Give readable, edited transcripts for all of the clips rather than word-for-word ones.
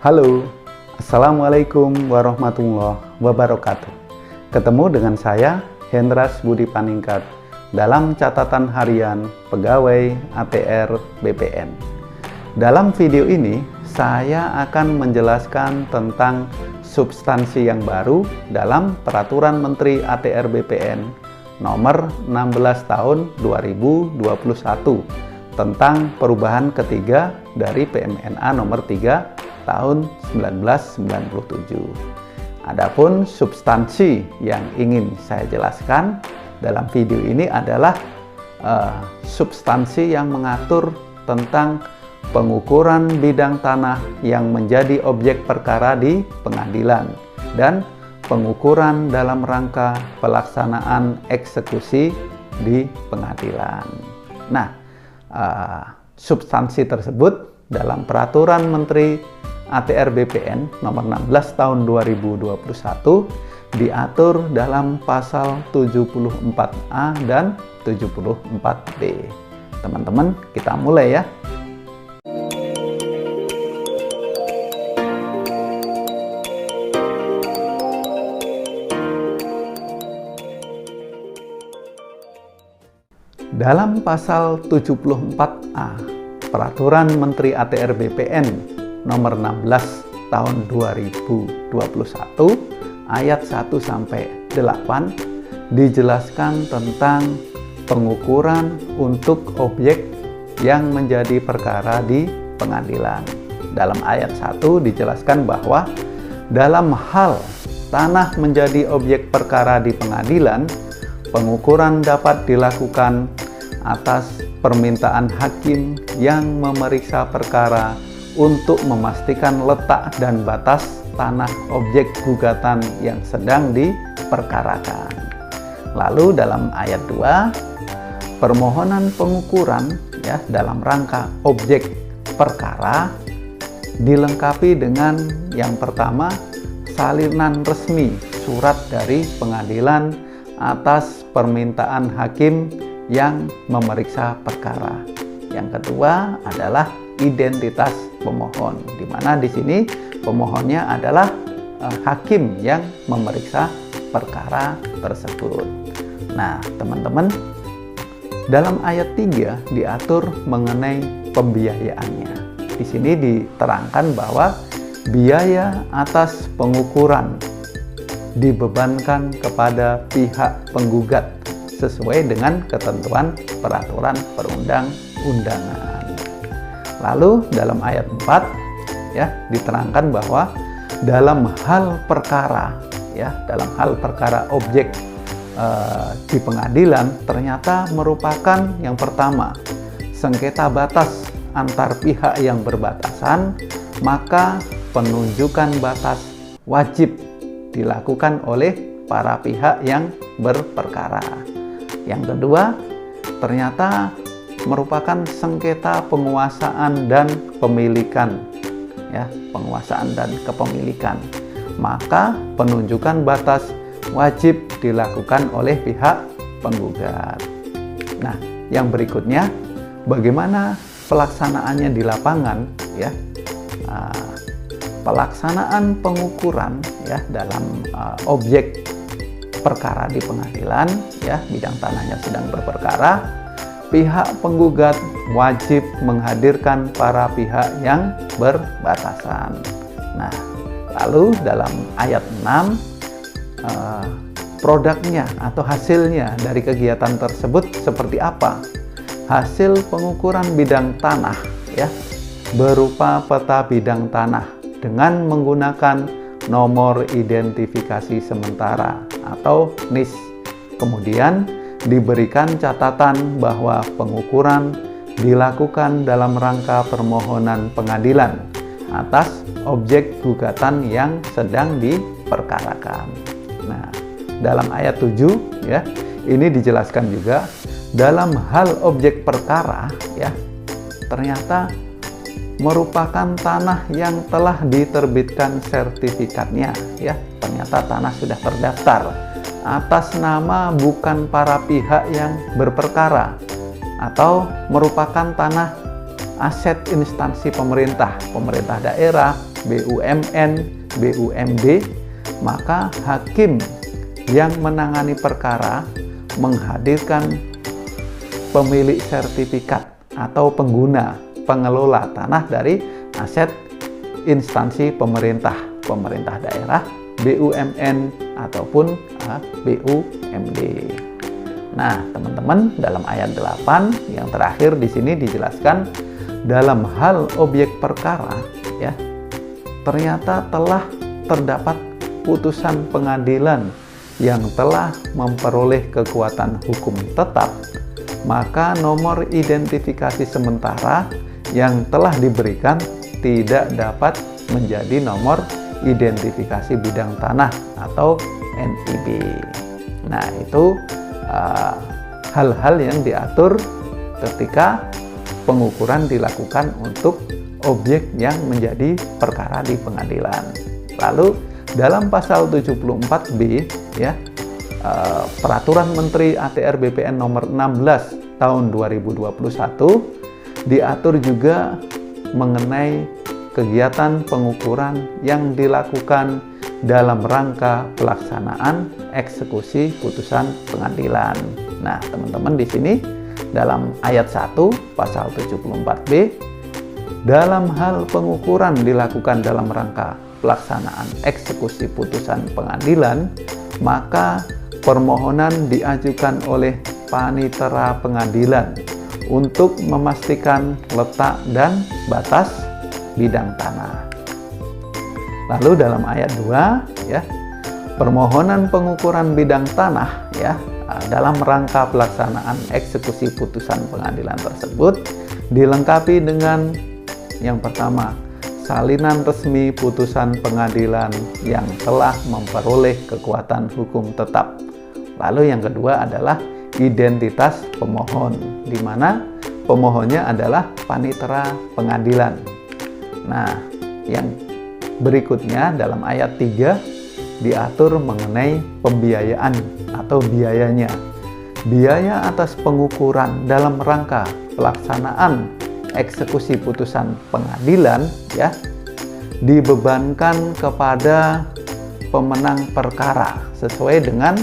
Halo, Assalamualaikum warahmatullahi wabarakatuh. Ketemu dengan saya, Hendras Budi Paningkat, dalam catatan harian pegawai ATR BPN. Dalam video ini, saya akan menjelaskan tentang substansi yang baru dalam Peraturan Menteri ATR BPN nomor 16 tahun 2021 tentang perubahan ketiga dari PMNA nomor 3 tahun 1997. Adapun substansi yang ingin saya jelaskan dalam video ini adalah substansi yang mengatur tentang pengukuran bidang tanah yang menjadi objek perkara di pengadilan dan pengukuran dalam rangka pelaksanaan eksekusi di pengadilan. Nah, substansi tersebut dalam Peraturan Menteri ATR BPN nomor 16 tahun 2021 diatur dalam pasal 74A dan 74B. Teman-teman, kita mulai ya. Dalam pasal 74A Peraturan Menteri ATR BPN nomor 16 tahun 2021 ayat 1 sampai 8 dijelaskan tentang pengukuran untuk objek yang menjadi perkara di pengadilan. Dalam ayat 1 dijelaskan bahwa dalam hal tanah menjadi objek perkara di pengadilan, pengukuran dapat dilakukan atas permintaan hakim yang memeriksa perkara untuk memastikan letak dan batas tanah objek gugatan yang sedang diperkarakan. Lalu dalam ayat 2, permohonan pengukuran ya dalam rangka objek perkara dilengkapi dengan yang pertama, salinan resmi surat dari pengadilan atas permintaan hakim yang memeriksa perkara. Yang kedua adalah identitas pemohon, di mana di sini pemohonnya adalah hakim yang memeriksa perkara tersebut. Nah, teman-teman, dalam ayat 3 diatur mengenai pembiayaannya. Di sini diterangkan bahwa biaya atas pengukuran dibebankan kepada pihak penggugat sesuai dengan ketentuan peraturan perundang-undangan. Lalu dalam ayat 4 ya diterangkan bahwa dalam hal perkara objek di pengadilan ternyata merupakan yang pertama sengketa batas antar pihak yang berbatasan, maka penunjukan batas wajib dilakukan oleh para pihak yang berperkara. Yang kedua, ternyata merupakan sengketa penguasaan dan pemilikan, ya, penguasaan dan kepemilikan. Maka penunjukan batas wajib dilakukan oleh pihak penggugat. Nah, yang berikutnya, bagaimana pelaksanaannya di lapangan, ya? Pelaksanaan pengukuran, ya, dalam objek perkara di pengadilan, ya, bidang tanahnya sedang berperkara. Pihak penggugat wajib menghadirkan para pihak yang berbatasan. Nah, lalu dalam ayat 6, produknya atau hasilnya dari kegiatan tersebut seperti apa? Hasil pengukuran bidang tanah, ya, berupa peta bidang tanah dengan menggunakan nomor identifikasi sementara atau NIS. Kemudian diberikan catatan bahwa pengukuran dilakukan dalam rangka permohonan pengadilan atas objek gugatan yang sedang diperkarakan. Nah, dalam ayat 7 ya, ini dijelaskan juga dalam hal objek perkara ya, ternyata merupakan tanah yang telah diterbitkan sertifikatnya ya, ternyata tanah sudah terdaftar atas nama bukan para pihak yang berperkara atau merupakan tanah aset instansi pemerintah daerah, BUMN, BUMD, maka hakim yang menangani perkara menghadirkan pemilik sertifikat atau pengelola tanah dari aset instansi pemerintah daerah, BUMN ataupun BUMD. Nah, teman-teman, dalam ayat 8 yang terakhir di sini dijelaskan dalam hal objek perkara, ya, ternyata telah terdapat putusan pengadilan yang telah memperoleh kekuatan hukum tetap, maka nomor identifikasi sementara yang telah diberikan tidak dapat menjadi nomor identifikasi bidang tanah atau NIB. Nah, itu hal-hal yang diatur ketika pengukuran dilakukan untuk objek yang menjadi perkara di pengadilan. Lalu dalam pasal 74B, ya, Peraturan Menteri ATR BPN nomor 16 tahun 2021 diatur juga mengenai kegiatan pengukuran yang dilakukan dalam rangka pelaksanaan eksekusi putusan pengadilan. Nah, teman-teman, di sini dalam ayat 1 pasal 74B, dalam hal pengukuran dilakukan dalam rangka pelaksanaan eksekusi putusan pengadilan, maka permohonan diajukan oleh panitera pengadilan untuk memastikan letak dan batas bidang tanah. Lalu dalam ayat 2, ya, permohonan pengukuran bidang tanah, ya, dalam rangka pelaksanaan eksekusi putusan pengadilan tersebut dilengkapi dengan yang pertama, salinan resmi putusan pengadilan yang telah memperoleh kekuatan hukum tetap. Lalu yang kedua adalah identitas pemohon, di mana pemohonnya adalah panitera pengadilan. Nah, yang berikutnya dalam ayat 3 diatur mengenai pembiayaan atau biayanya. Biaya atas pengukuran dalam rangka pelaksanaan eksekusi putusan pengadilan, ya, dibebankan kepada pemenang perkara sesuai dengan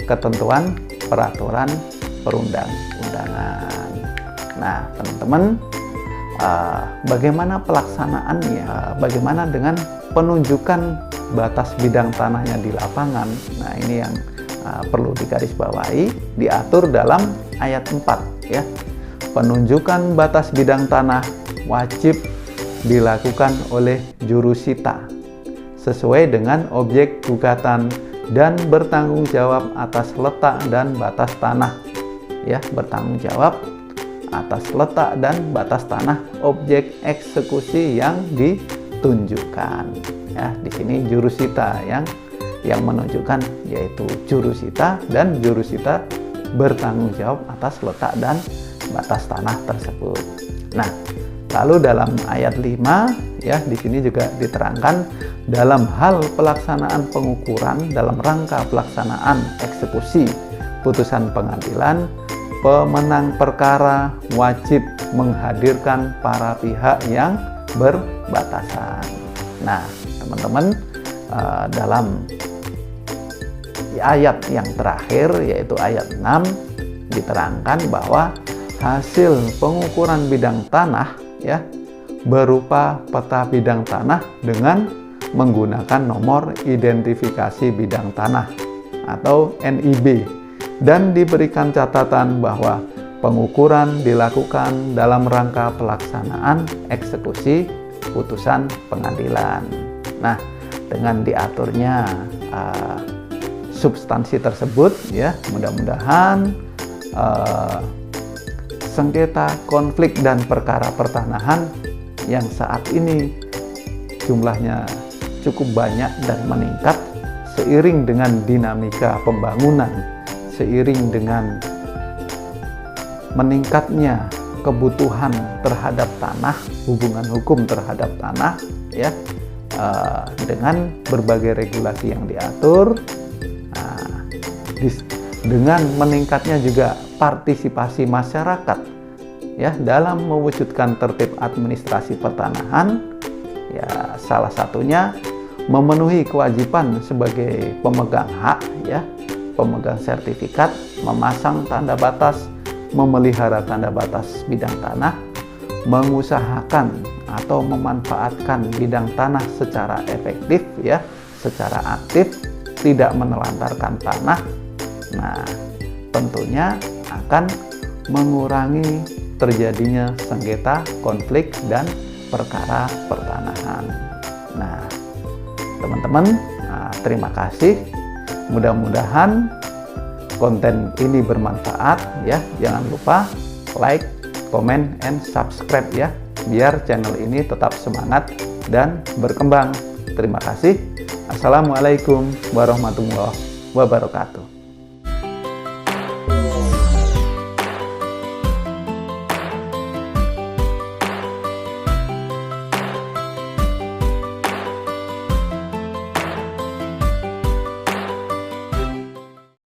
ketentuan peraturan perundang-undangan. Nah, teman-teman, bagaimana pelaksanaannya? Bagaimana dengan penunjukan batas bidang tanahnya di lapangan? Nah, ini yang perlu digarisbawahi, diatur dalam ayat 4, ya. Penunjukan batas bidang tanah wajib dilakukan oleh jurusita sesuai dengan objek gugatan dan bertanggung jawab atas letak dan batas tanah, ya, bertanggung jawab atas letak dan batas tanah objek eksekusi yang ditunjukkan. Ya, di sini jurusita yang menunjukkan, yaitu jurusita, dan jurusita bertanggung jawab atas letak dan batas tanah tersebut. Nah, lalu dalam ayat 5, ya, di sini juga diterangkan dalam hal pelaksanaan pengukuran dalam rangka pelaksanaan eksekusi putusan pengadilan, pemenang perkara wajib menghadirkan para pihak yang berbatasan. Nah, teman-teman, dalam ayat yang terakhir, yaitu ayat 6, diterangkan bahwa hasil pengukuran bidang tanah, ya, berupa peta bidang tanah dengan menggunakan nomor identifikasi bidang tanah atau NIB, dan diberikan catatan bahwa pengukuran dilakukan dalam rangka pelaksanaan eksekusi putusan pengadilan. Nah, dengan diaturnya substansi tersebut, ya, mudah-mudahan sengketa, konflik, dan perkara pertanahan yang saat ini jumlahnya cukup banyak dan meningkat seiring dengan dinamika pembangunan, seiring dengan meningkatnya kebutuhan terhadap tanah, hubungan hukum terhadap tanah, ya, dengan berbagai regulasi yang diatur, dengan meningkatnya juga partisipasi masyarakat, ya, dalam mewujudkan tertib administrasi pertanahan, Ya, salah satunya memenuhi kewajiban sebagai pemegang hak, ya, pemegang sertifikat, memasang tanda batas, memelihara tanda batas bidang tanah, mengusahakan atau memanfaatkan bidang tanah secara efektif, ya, secara aktif, tidak menelantarkan tanah. Nah, tentunya akan mengurangi terjadinya sengketa, konflik, dan perkara pertanahan. Nah, teman-teman, terima kasih. Mudah-mudahan konten ini bermanfaat, ya. Jangan lupa like, comment, and subscribe, ya, biar channel ini tetap semangat dan berkembang. Terima kasih. Assalamualaikum warahmatullahi wabarakatuh.